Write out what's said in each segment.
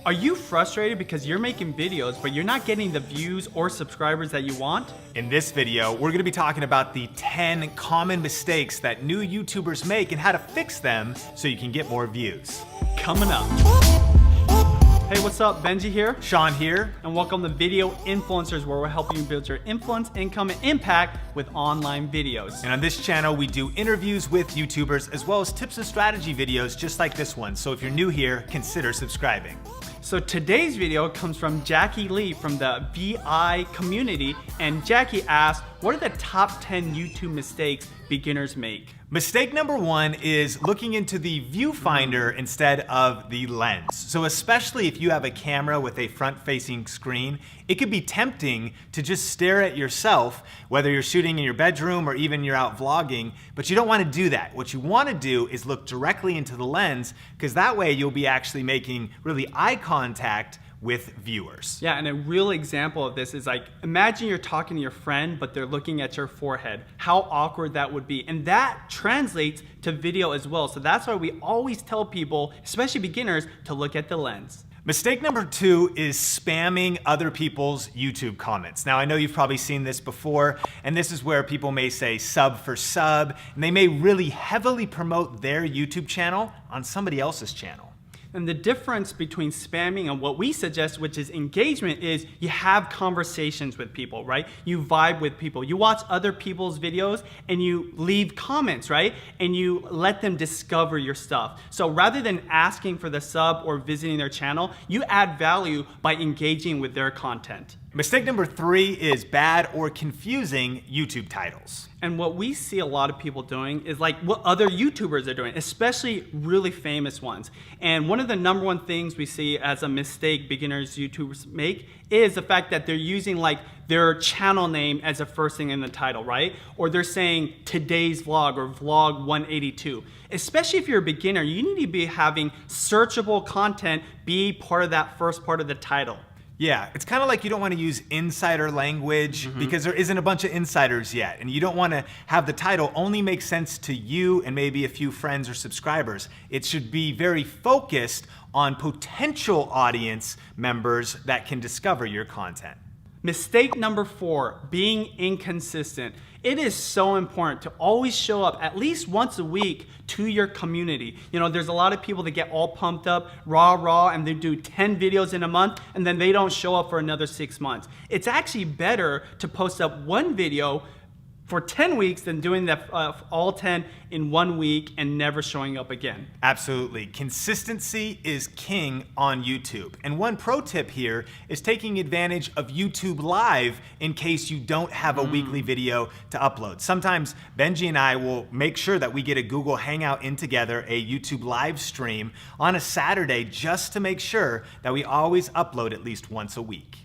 Are you frustrated because you're making videos, but you're not getting the views or subscribers that you want? In this video, we're gonna be talking about the 10 common mistakes that new YouTubers make and how to fix them so you can get more views. Coming up. Hey, what's up? Benji here. Sean here. And welcome to Video Influencers, where we're helping you build your influence, income, and impact with online videos. And on this channel, we do interviews with YouTubers as well as tips and strategy videos just like this one. So if you're new here, consider subscribing. So today's video comes from Jackie Lee from the VI community, and Jackie asked, what are the top 10 YouTube mistakes beginners make? Mistake number one is looking into the viewfinder instead of the lens. So especially if you have a camera with a front-facing screen, it could be tempting to just stare at yourself, whether you're shooting in your bedroom or even you're out vlogging, but you don't want to do that. What you want to do is look directly into the lens, because that way you'll be actually making really eye contact with viewers. Yeah, and a real example of this is like, imagine you're talking to your friend, but they're looking at your forehead. How awkward that would be. And that translates to video as well. So that's why we always tell people, especially beginners, to look at the lens. Mistake number two is spamming other people's YouTube comments. Now, I know you've probably seen this before, and this is where people may say sub for sub, and they may really heavily promote their YouTube channel on somebody else's channel. And the difference between spamming and what we suggest, which is engagement, is you have conversations with people, right? You vibe with people. You watch other people's videos and you leave comments, right? And you let them discover your stuff. So rather than asking for the sub or visiting their channel, you add value by engaging with their content. Mistake number three is bad or confusing YouTube titles. And what we see a lot of people doing is like what other YouTubers are doing, especially really famous ones. And one of the number one things we see as a mistake beginners YouTubers make is the fact that they're using like their channel name as the first thing in the title, right? Or they're saying today's vlog or vlog 182. Especially if you're a beginner, you need to be having searchable content be part of that first part of the title. Yeah, it's kind of like you don't want to use insider language because there isn't a bunch of insiders yet, and you don't want to have the title only make sense to you and maybe a few friends or subscribers. It should be very focused on potential audience members that can discover your content. Mistake number 4, being inconsistent. It is so important to always show up at least once a week to your community. You know, there's a lot of people that get all pumped up, raw, and they do 10 videos in a month, and then they don't show up for another 6 months. It's actually better to post up one video for 10 weeks than doing that all 10 in 1 week and never showing up again. Absolutely. Consistency is king on YouTube. And one pro tip here is taking advantage of YouTube Live in case you don't have a weekly video to upload. Sometimes Benji and I will make sure that we get a Google Hangout in together, a YouTube live stream on a Saturday, just to make sure that we always upload at least once a week.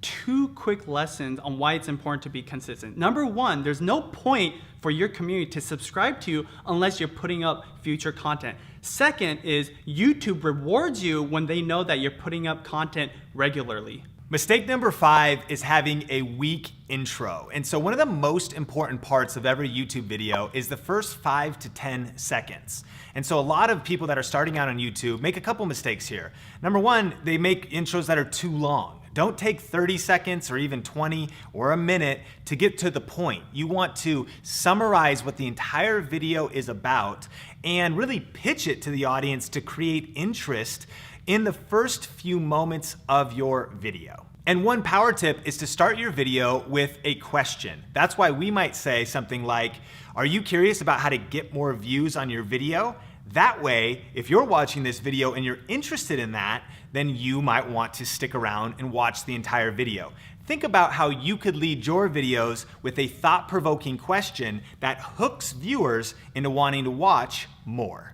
2 quick lessons on why it's important to be consistent. Number 1, there's no point for your community to subscribe to you unless you're putting up future content. Second is YouTube rewards you when they know that you're putting up content regularly. Mistake number 5 is having a weak intro. And so one of the most important parts of every YouTube video is the first 5 to 10 seconds. And so a lot of people that are starting out on YouTube make a couple mistakes here. Number 1, they make intros that are too long. Don't take 30 seconds or even 20 or a minute to get to the point. You want to summarize what the entire video is about and really pitch it to the audience to create interest in the first few moments of your video. And one power tip is to start your video with a question. That's why we might say something like, are you curious about how to get more views on your video? That way, if you're watching this video and you're interested in that, then you might want to stick around and watch the entire video. Think about how you could lead your videos with a thought-provoking question that hooks viewers into wanting to watch more.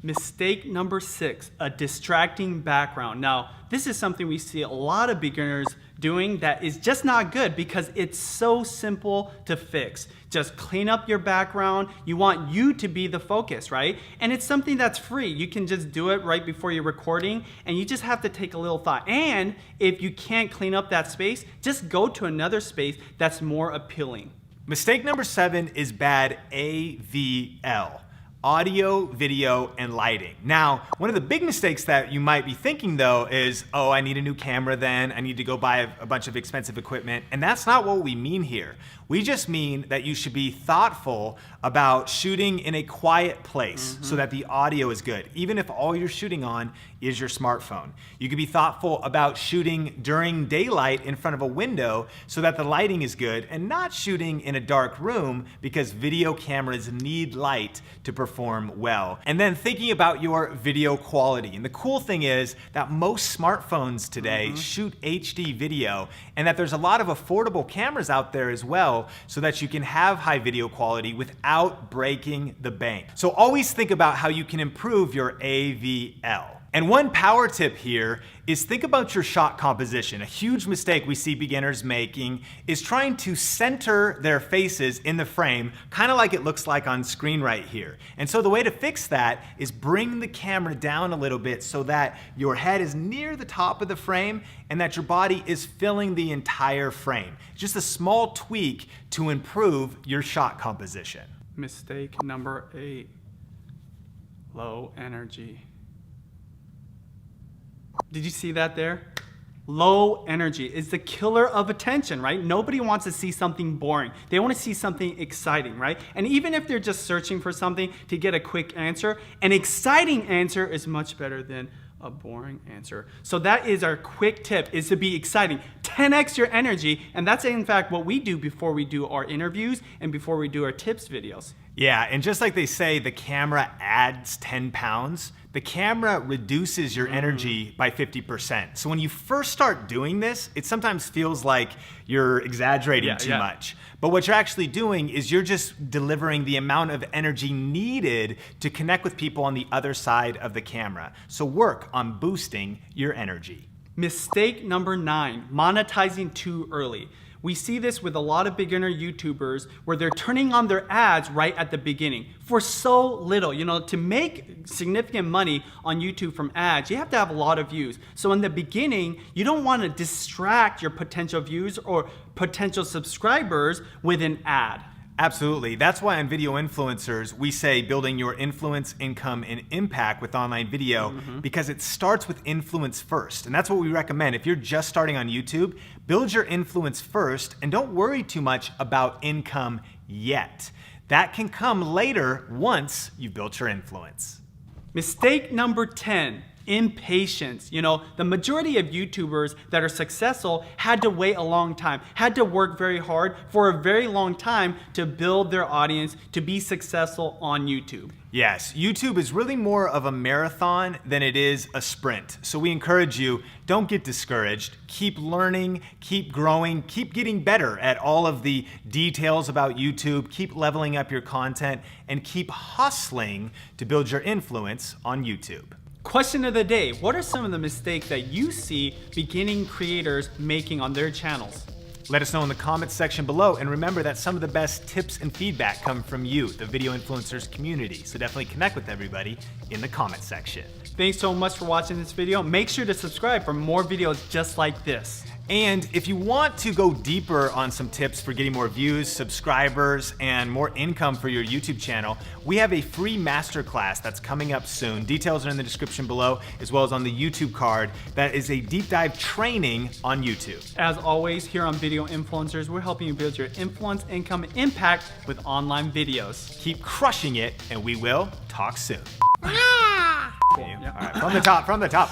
Mistake number 6, a distracting background. Now, this is something we see a lot of beginners doing that is just not good because it's so simple to fix. Just clean up your background. You want you to be the focus, right? And it's something that's free. You can just do it right before you're recording, and you just have to take a little thought. And if you can't clean up that space, just go to another space that's more appealing. Mistake number 7 is bad AVL. audio, video, and lighting. Now, one of the big mistakes that you might be thinking though is, oh, I need a new camera then, I need to go buy a bunch of expensive equipment, and that's not what we mean here. We just mean that you should be thoughtful about shooting in a quiet place so that the audio is good, even if all you're shooting on is your smartphone. You could be thoughtful about shooting during daylight in front of a window so that the lighting is good, and not shooting in a dark room because video cameras need light to perform well. And then thinking about your video quality. And the cool thing is that most smartphones today shoot HD video, and that there's a lot of affordable cameras out there as well so that you can have high video quality without breaking the bank. So always think about how you can improve your AVL. And one power tip here is think about your shot composition. A huge mistake we see beginners making is trying to center their faces in the frame, kind of like it looks like on screen right here. And so the way to fix that is bring the camera down a little bit so that your head is near the top of the frame and that your body is filling the entire frame. Just a small tweak to improve your shot composition. Mistake number 8, low energy. Did you see that there? Low energy is the killer of attention, right? Nobody wants to see something boring. They want to see something exciting, right? And even if they're just searching for something to get a quick answer, an exciting answer is much better than a boring answer. So that is our quick tip, is to be exciting. 10x your energy, and that's in fact what we do before we do our interviews and before we do our tips videos. Yeah, and just like they say the camera adds 10 pounds, the camera reduces your energy by 50%. So when you first start doing this, it sometimes feels like you're exaggerating too much. But what you're actually doing is you're just delivering the amount of energy needed to connect with people on the other side of the camera. So work on boosting your energy. Mistake number 9, monetizing too early. We see this with a lot of beginner YouTubers where they're turning on their ads right at the beginning for so little. You know, to make significant money on YouTube from ads, you have to have a lot of views. So in the beginning, you don't want to distract your potential views or potential subscribers with an ad. Absolutely. That's why on Video Influencers, we say building your influence, income, and impact with online video, because it starts with influence first. And that's what we recommend. If you're just starting on YouTube, build your influence first and don't worry too much about income yet. That can come later once you've built your influence. Mistake number 10. Impatience. You know, the majority of YouTubers that are successful had to wait a long time, had to work very hard for a very long time to build their audience to be successful on YouTube. Yes, YouTube is really more of a marathon than it is a sprint. So we encourage you, don't get discouraged. Keep learning, keep growing, keep getting better at all of the details about YouTube, keep leveling up your content, and keep hustling to build your influence on YouTube. Question of the day, what are some of the mistakes that you see beginning creators making on their channels? Let us know in the comments section below, and remember that some of the best tips and feedback come from you, the Video Influencers community, so definitely connect with everybody in the comment section. Thanks so much for watching this video. Make sure to subscribe for more videos just like this. And if you want to go deeper on some tips for getting more views, subscribers, and more income for your YouTube channel, we have a free masterclass that's coming up soon. Details are in the description below, as well as on the YouTube card. That is a deep dive training on YouTube. As always, here on Video Influencers, we're helping you build your influence, income, and impact with online videos. Keep crushing it, and we will talk soon. Cool. All right, from the top.